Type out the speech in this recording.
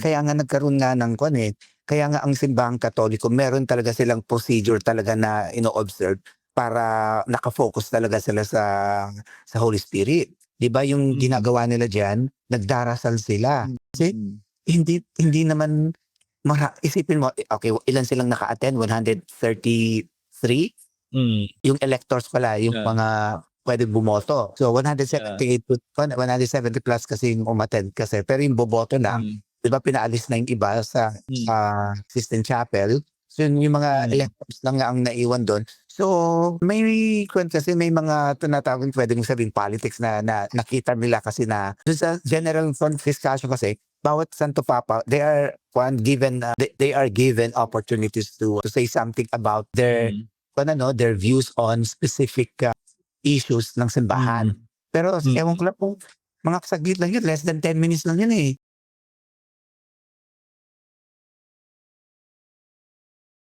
Kaya nga nagkaroon nga ng kaya nga ang simbahang Katoliko meron talaga silang procedure talaga na ino-observe para naka-focus talaga sila sa Holy Spirit. 'Di ba yung ginagawa nila diyan, nagdarasal sila. Kasi hindi naman isipin mo, okay, ilan silang naka-attend, 133? Yung electors pala, yung Yeah. mga pwedeng bumoto. So Yeah. 178 to 170 plus kasi yung umattend kasi. Pero yung boboto lang, 'di ba pinaalis na yung iba sa Sistine Chapel. So yung mga electors lang nga ang naiwan doon. So may kasi may mga tinatawag pwedeng sabihing politics na nakita nila kasi na doon sa general discussion kasi bawat Santo Papa, they are given they are given opportunities to say something about their their views on specific issues ng simbahan. Pero ewan ko lang po, mga saglit lang yun, less than 10 minutes lang yun eh.